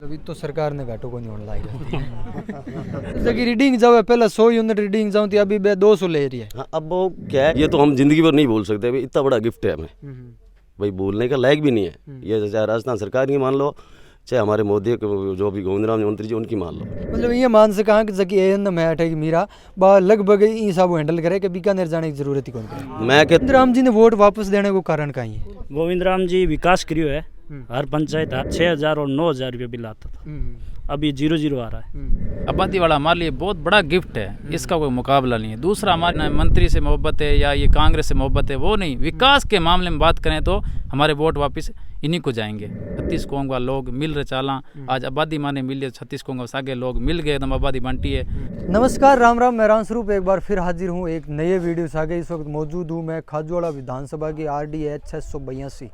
अभी तो सरकार ने घाटों को नहीं होने लाई जबकि रीडिंग जाओ पहले 100 यूनिट रीडिंग जाऊँ थी अभी 200 ले रही है। हाँ, अब वो क्या है, ये तो हम जिंदगी भर नहीं बोल सकते भाई, इतना बड़ा गिफ्ट है हमें भाई, बोलने का लायक भी नहीं है। ये चाहे राजस्थान सरकार की मान लो, चाहे हमारे मोदी जो भी गोविंद राम मंत्री जी उनकी मान लो। मतलब ये मान से कहा कि जबकि मैं अठे मीरा बा लगभग ये सब हैंडल करे कि बीकानेर जाने की जरूरत ही कौन करे। मैं गोविंद राम जी ने वोट वापस देने को कारण कहीं है। गोविंद राम जी विकास करियो है, हर पंचायत 6,000 और 9,000 रुपये बिल आता था, अभी 0-0 आ रहा है। आबादी वाला हमारे लिए बहुत बड़ा गिफ्ट है, इसका कोई मुकाबला नहीं है। दूसरा हमारे मंत्री से मोहब्बत है या ये कांग्रेस से मोहब्बत है, वो नहीं। विकास के मामले में बात करें तो हमारे वोट वापस इन्हीं को जाएंगे। 36 कोंगा लोग मिल रहे चाला, आज आबादी माने मिल 36 कोंगा सागे लोग मिल गए, एकदम आबादी बंटी है। नमस्कार, राम राम, मैं रामस्वरूप एक बार फिर हाजिर हूँ एक नए वीडियो से आगे। इस वक्त मौजूद हूँ मैं खाजूवाड़ा विधानसभा की RDH 682।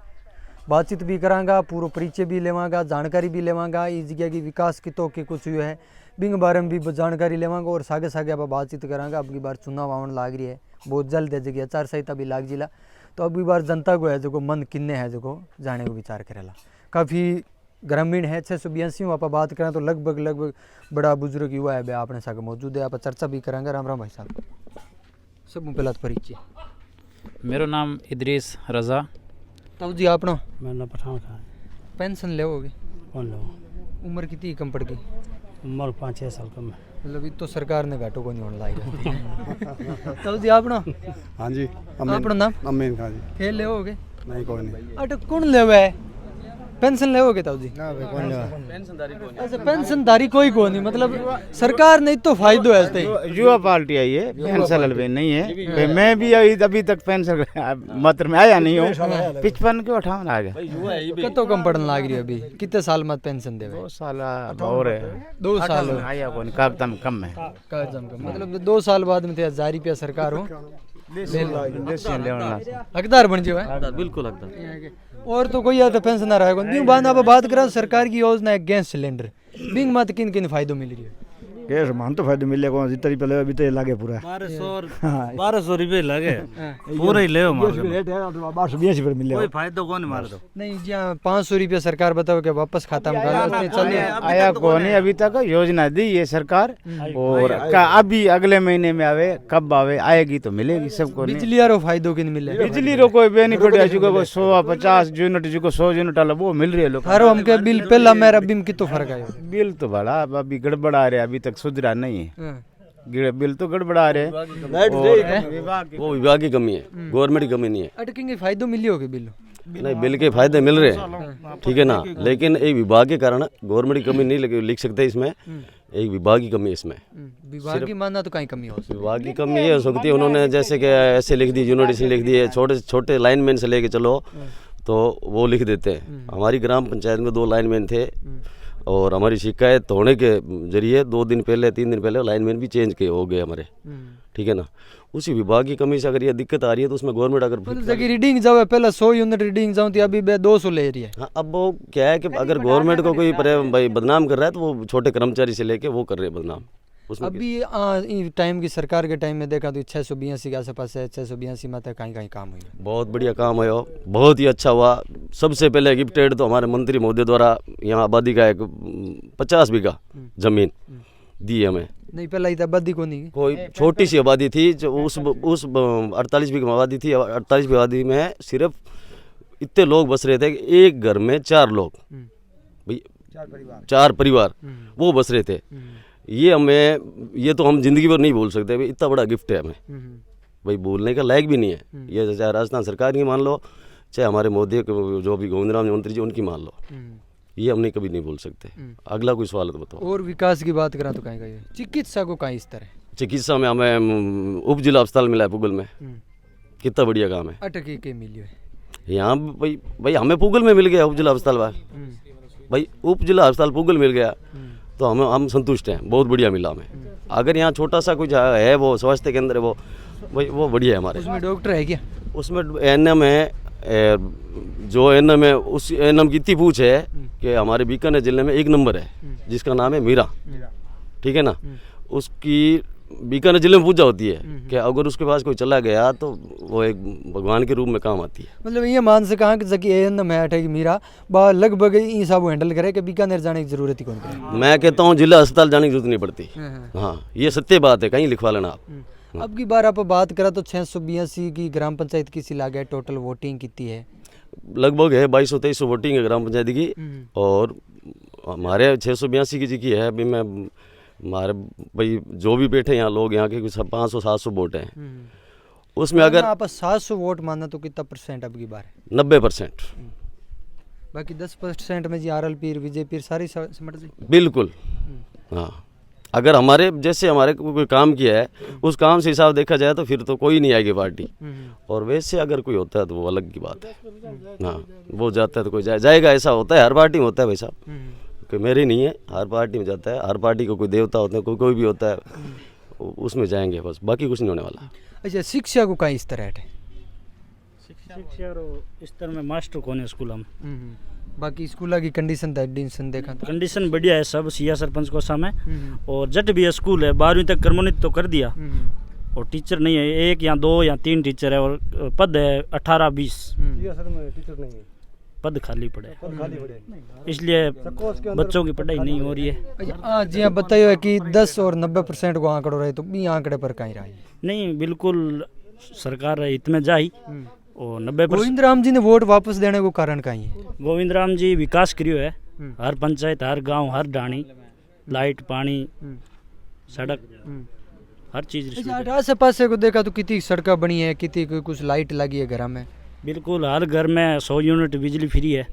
बातचीत भी करांगा, पूरा परिचय भी लेवांगा, जानकारी भी लेवांगा, इस जगह की विकास की तो के कुछ हुए है बिंग बारे में भी जानकारी लेवांगा और सागे सागे आप बातचीत करांगा। अब की बार चुनाव आवन लाग रही है, बहुत जल्द है, जगह आचार संहिता भी लाग जिला, तो अब की बार जनता को है जो मन किन्ने है जो जाने को विचार करेला। काफ़ी ग्रामीण है 682 आप बात करें तो लगभग बड़ा बुजुर्ग युवा है आपने सागे मौजूद है, आप चर्चा भी करांगा। राम राम भाई साहब, सब पहला परिचय। मेरा नाम इदरीस रजा। तब जी आपनो मैंने पठान खाया। पेंशन लेओगे? कौन लो? उम्र कितनी कम पड़ गई? उम्र 5-6 साल कम है। मतलब ये तो सरकार ने घाटों को नहीं होने लाई। तब जी आपनो? हाँ जी, आपनो नाम? अमीन खान जी। खेल लेओगे? नहीं, कोई नहीं। अट कौन लेवे है? पेंशन लेओगे तब जी? ना भाई, कौन लेवा? अच्छा, पेंशनधारी कोई को नहीं, मतलब सरकार ने तो फायदो है। युवा पार्टी आई है, पेंशन अलवे नहीं है। मैं भी अभी तक पेंशन मात्र में आया नहीं हूँ। 55 के 58 आ गया। कितो कम पड़न लाग रही है अभी? कितने साल मत पेंशन देवे? 2 साल और है। 2 साल आया कौन कागज कम है। मतलब 2 साल बाद में 1000 रुपया सरकार हो हकदार बन जाओ है। बिल्कुल हकदार। और तो कोई तो पेंशन ना रहेगा। बिंग बात करा सरकार की योजना है गैस सिलेंडर, बिंग मत किन किन फायदो मिल रही है? गैस मान तो फायदा मिले कौन जितनी पहले अभी तो ये लागे पूरा 1200 रुपये लगे पूरा ही ले 1282 पर मिले। कोई फायदा कौन मार दो नहीं जी, 500 रुपया सरकार बताओ कि वापस खाता में चले आया कौन है अभी तक। योजना दी ये सरकार और अभी अगले महीने में आवे, कब आवे आएगी तो मिलेगी सबको। बिजली यारो फायदो किन मिले? बिजली रो कोई बेनिफिट है जो 150 यूनिट जो 100 यूनिट वाला वो मिल रही है लोग। हरो हमके बिल पहला मेरा बिम कितो फर्क आयो? बिल तो बड़ा अभी गड़बड़ आ रहा है, अभी तक सुधरा नहीं है। बिल तो गड़बड़ा रहे। वो विभाग की कमी है, गवर्नमेंट की कमी नहीं है। अटकेंगे फायदो मिली होगी बिल? नहीं, बिल के फायदे मिल रहे हैं, ठीक है ना, लेकिन एक विभाग के कारण गवर्नमेंट की कमी नहीं लिख सकते इसमें। एक विभाग की कमी है इसमें। विभाग की मानना तो कहीं कमी हो? विभाग की कमी ये हो सकती है, उन्होंने जैसे कि ऐसे लिख दी, यूनिट लिख दी है, छोटे छोटे लाइनमैन से लेके चलो तो वो लिख देते हैं। हमारी ग्राम पंचायत में 2 लाइनमैन थे और हमारी शिकायत होने के जरिए 2 दिन पहले 3 दिन पहले लाइनमैन भी चेंज हो गए हमारे, ठीक है ना। उसी विभाग की कमी से अगर ये दिक्कत आ रही है तो उसमें गवर्नमेंट अगर रीडिंग जाओ पहले 100 यूनिट रीडिंग जाऊँ थी अभी 200 ले रही है। हाँ, अब वो क्या है कि अगर गवर्नमेंट को कोई भाई बदनाम कर रहा है तो वो छोटे कर्मचारी से लेके वो कर रहे हैं बदनाम। अभी टाइम की सरकार के टाइम में देखा तो 682 के आस पास है, 682 में कहीं काम हुई। बहुत बढ़िया काम है, बहुत ही अच्छा हुआ। सबसे पहले गिफ्टेड तो हमारे मंत्री महोदय द्वारा यहाँ आबादी का एक 50 बीघा जमीन दी हमें। नहीं, पहले इतना आबादी को नहीं, कोई छोटी सी आबादी थी जो उस 48 बीघा आबादी थी। 48 बीघा आबादी में सिर्फ इतने लोग बस रहे थे कि एक घर में 4 लोग, भाई 4 परिवार वो बस रहे थे। ये तो हम जिंदगी भर नहीं बोल सकते भाई, इतना बड़ा गिफ्ट है हमें भाई, बोलने का लायक भी नहीं है। ये चाहे राजस्थान सरकार की मान लो, चाहे हमारे मोदी जो भी गोविंद राम मंत्री जी उनकी मान लो, ये हमने कभी नहीं बोल सकते। अगला कोई सवाल तो बताओ। और विकास की बात करा तो कहीं कहीं चिकित्सा को कहीं इस तरह? चिकित्सा में हमें उप जिला अस्पताल मिला है पुगल में, कितना बढ़िया काम है। अटके के मिली है यहाँ भाई हमें पुगल में मिल गया उप जिला अस्पताल भाई, उप जिला अस्पताल पुगल मिल गया तो हम संतुष्ट हैं, बहुत बढ़िया मिला हमें। अगर यहाँ छोटा सा कुछ है वो स्वास्थ्य केंद्र है वो भाई वो बढ़िया है हमारे। उसमें डॉक्टर है क्या? उसमें एनएम है, जो एनएम है उस एनएम की इतनी पूछ है कि हमारे बीकानेर जिले में 1 नंबर है जिसका नाम है मीरा, ठीक है ना। उसकी बीकानेर जिले में पूजा होती है कि अगर उसके पास कोई चला गया तो वो एक भगवान के रूप में काम आती है। मतलब ये मान से कहा कि जकी एन में अठे की मीरा बा लगभग ई सब हैंडल करे कि बीकानेर जाने की जरूरत ही कौन करे। मैं कहता हूँ जिला अस्पताल जाने की जरूरत नहीं पड़ती। हाँ, ये सत्य बात है, कहीं लिखवा लेना आप। अब की बार आप बात करा तो 682 की ग्राम पंचायत की सिला गया, टोटल वोटिंग कितनी है? लगभग है 2200-2300 वोटिंग है ग्राम पंचायत की। और हमारे 682 की जी की है। अभी मैं हमारे भाई जो भी बैठे यहाँ लोग यहाँ के कुछ 500-700 वोट हैं, उसमें अगर आप 700 वोट माना तो कितना परसेंट अब की बार है? 90%। बाकी 10% में जी RLP बीजेपी सारी सिमट जी। बिल्कुल। हाँ, अगर हमारे जैसे हमारे कोई काम किया है उस काम से हिसाब देखा जाए तो फिर तो कोई नहीं आएगी पार्टी। और वैसे अगर कोई होता है तो वो अलग की बात है। हाँ, वो जाता है तो कोई जाएगा, ऐसा होता है, हर पार्टी में होता है भाई साहब, कि मेरे नहीं है, हर पार्टी में जाता है। हर पार्टी को कोई देवता होता है, कोई भी होता है, उसमें जाएंगे बस, बाकी कुछ नहीं होने वाला। अच्छा, शिक्षा को कहीं इस तरह है? शिक्षा इस तरह में मास्टर कौन है स्कूल में। बाकी स्कूल की कंडीशन देखा तो कंडीशन बढ़िया है सब, सिया सरपंच को सामने। और जट भी है स्कूल है, 12वीं तक क्रमोन्नत तो कर दिया। और टीचर नहीं है, 1 या 2 या 3 टीचर है। और पद है 18-20 पद खाली पड़े, इसलिए बच्चों की पढ़ाई नहीं हो रही है। हाँ जी, हाँ बताइए कि 10 और 90% को आंकड़ो रहे तो बी आंकड़े पर कहीं रही नहीं, बिल्कुल सरकार हित में जाई। और 90% गोविंद राम जी ने वोट वापस देने को कारण कहीं है? गोविंद राम जी विकास करियो है, हर पंचायत, हर गांव, हर डाणी, लाइट, पानी, सड़क, हर चीज। आसे पासे को देखा तो कितनी सड़कें बनी है, कितनी कुछ लाइट लगी है घर में? बिल्कुल, हर घर में 100 यूनिट बिजली फ्री है।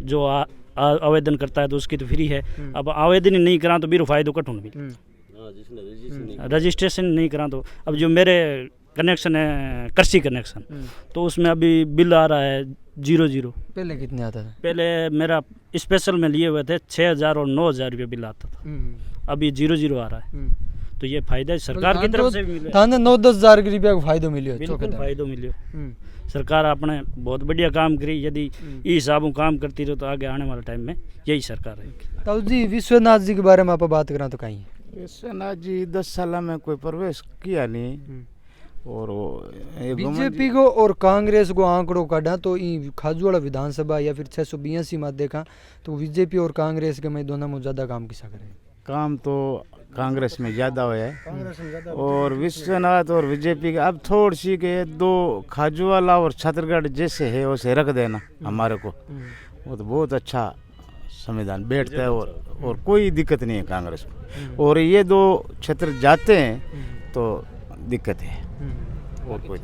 जो आवेदन करता है तो उसकी तो फ्री है। अब आवेदन ही नहीं करा तो भी फायदो कट होने भी, रजिस्ट्रेशन नहीं करा तो। अब जो मेरे कनेक्शन है कृषि कनेक्शन, तो उसमें अभी बिल आ रहा है 0। पहले कितने आता था? पहले मेरा स्पेशल में लिए हुए थे 6000 और 9000 रुपये बिल आता था, अभी 0 आ रहा है। तो ये फायदा सरकार की तरफ से भी मिले। 9-10 हजार रुपया का फायदा मिलियो। बिल्कुल फायदा मिलियो। सरकार आपने बहुत बढ़िया काम करी। यदि ये हिसाबों काम करती रहे तो आगे आने वाले टाइम में यही सरकार रहेगी। तो जी विश्वनाथ जी के बारे में आप बात करें तो कहीं है? विश्वनाथ जी 10 साल में कोई प्रवेश किया नहीं। और बीजेपी को और कांग्रेस को आंकड़ों काटा तो खाजूवाड़ा विधानसभा या फिर 682 में देखा तो बीजेपी और कांग्रेस के में दोनों में ज़्यादा काम किसा करे? काम तो कांग्रेस में ज़्यादा हुआ है। और विश्वनाथ और बीजेपी का अब थोड़ी सी के 2 खाजूवाला और छत्तीसगढ़ जैसे है वैसे रख देना हमारे को, वो तो बहुत अच्छा संविधान बैठता है। और कोई दिक्कत नहीं है कांग्रेस को। और ये 2 क्षेत्र जाते हैं तो दिक्कत है। और कोई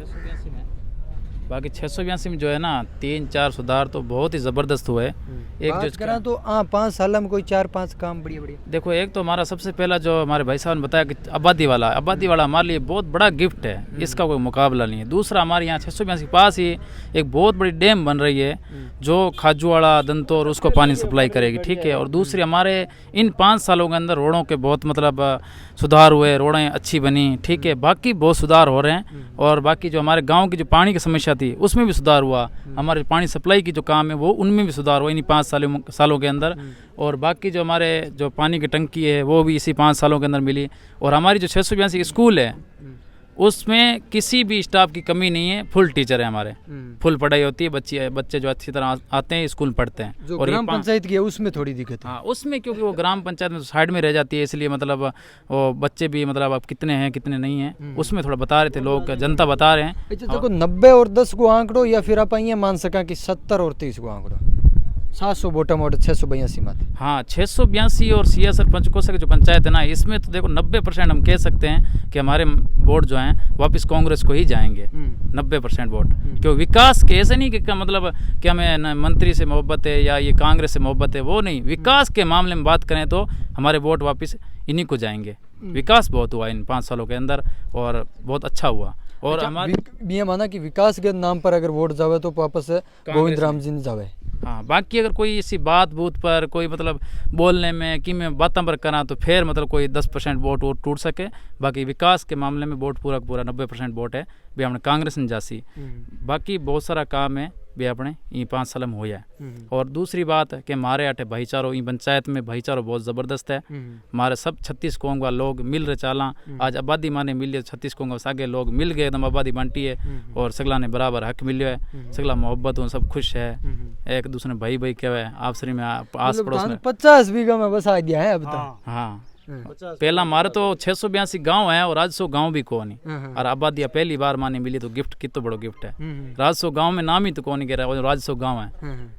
बाकी 682 में जो है ना 3-4 सुधार तो बहुत ही ज़बरदस्त हुए। एक जो करा तो 5 साल में कोई 4-5 काम बढ़िया। देखो, एक तो हमारा सबसे पहला जो हमारे भाई साहब ने बताया कि आबादी वाला हमारे लिए बहुत बड़ा गिफ्ट है, इसका कोई मुकाबला नहीं है। दूसरा, हमारे यहाँ 682 के पास ही एक बहुत बड़ी डैम बन रही है जो खाजूवाड़ा, दंतौर उसको पानी सप्लाई करेगी, ठीक है। और दूसरी, हमारे इन 5 सालों के अंदर रोडों के बहुत मतलब सुधार हुए, रोडें अच्छी बनी, ठीक है। बाकी बहुत सुधार हो रहे हैं। और बाकी जो हमारे गाँव की जो पानी की समस्या थी उसमें भी सुधार हुआ। हमारे पानी सप्लाई की जो काम है वो उनमें भी सुधार हुआ इन्हीं 5 सालों के अंदर। और बाकी जो हमारे जो पानी की टंकी है वो भी इसी 5 सालों के अंदर मिली। और हमारी जो 682 स्कूल है उसमें किसी भी स्टाफ की कमी नहीं है, फुल टीचर है हमारे, फुल पढ़ाई होती है। बच्चे जो अच्छी तरह आते हैं स्कूल पढ़ते हैं। जो ग्राम पंचायत की है उसमें थोड़ी दिक्कत है। हाँ, उसमें क्योंकि वो ग्राम पंचायत में साइड में रह जाती है, इसलिए मतलब वो बच्चे भी मतलब अब कितने हैं कितने नहीं हैं उसमें थोड़ा बता रहे थे लोग, जनता बता रहे हैं। देखो 90 और 10 को आंकड़ो या फिर आप ये मान सका कि 70 और 30 को आंकड़ो 700 वोटा मोटा 682 मत। हाँ, 682 और सिया सरपंच को सके जो पंचायत है ना, इसमें तो देखो 90% हम कह सकते हैं कि हमारे वोट जो हैं वापस कांग्रेस को ही जाएंगे। 90% वोट, क्यों विकास के ऐसे नहीं कि मतलब कि हमें मंत्री से मोहब्बत है या ये कांग्रेस से मोहब्बत है, वो नहीं। विकास के मामले में बात करें तो हमारे वोट वापस इन्हीं को जाएंगे। विकास बहुत हुआ इन 5 सालों के अंदर और बहुत अच्छा हुआ। और हमारे ये माना कि विकास के नाम पर अगर वोट जावे तो वापस गोविंद राम जी ने जावे। हाँ, बाकी अगर कोई इसी बात बूत पर कोई मतलब बोलने में कि मैं बातों पर करा तो फिर मतलब कोई 10% वोट टूट सके। बाकी विकास के मामले में वोट पूरा 90% वोट है भी अपने कांग्रेस ने जासी। बाकी बहुत सारा काम है भी अपने ये 5 साल में होया है। और दूसरी बात कि हमारे अठे भाईचारो ई पंचायत में भाईचारो बहुत ज़बरदस्त है। हमारे सब 36 कोंग वाला लोग मिल रहे चाला। आज आबादी माने मिली 36 कोंग सागे लोग मिल गए, एकदम आबादी बांटी है और सगला ने बराबर हक मिलियो है। सगला मोहब्बत हो, सब खुश है, एक दूसरे भाई भाई कहवे आपसरी में आस पड़ोस में। 50 बीघा में बसा दिया है अब तक। हाँ पहला हमारे तो 682 गांव है और 100 गांव भी को नहीं। और आबादी पहली बार माने मिली तो गिफ्ट कितना बड़ो गिफ्ट है। 100 गांव में नाम ही तो कौन कह रहा है, 100 गांव है।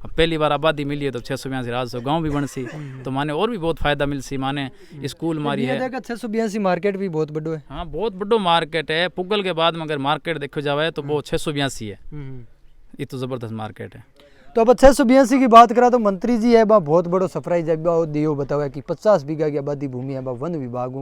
अब पहली बार आबादी मिली है तो 682 100 गांव भी बनसी तो माने और भी बहुत फायदा मिलसी। माने स्कूल मारी है। 682 मार्केट भी बहुत बड़ो है। हाँ बहुत बड़ो मार्केट है। पुगल के बाद में अगर मार्केट देखो जावे तो वो 682 है। ये तो जबरदस्त मार्केट है। तो अब 682 की बात करा तो मंत्री जी है बा बहुत बड़ो सरप्राइज है बा दियो बताओ कि 50 बीघा की आबादी भूमि है बा वन विभाग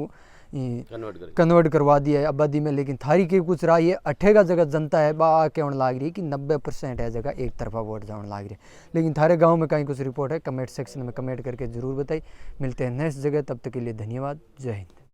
कन्वर्ट करवा दिया है आबादी में। लेकिन थारी के कुछ रहा ये अठे का जगह जनता है बा आके होने लाग रही कि 90% है जगह एक तरफा वोट जाने लाग रही। लेकिन थारे गांव में कहीं कुछ रिपोर्ट है कमेंट सेक्शन में कमेंट करके जरूर बताई। मिलते हैं नेक्स्ट जगह, तब तक के लिए धन्यवाद। जय हिंद।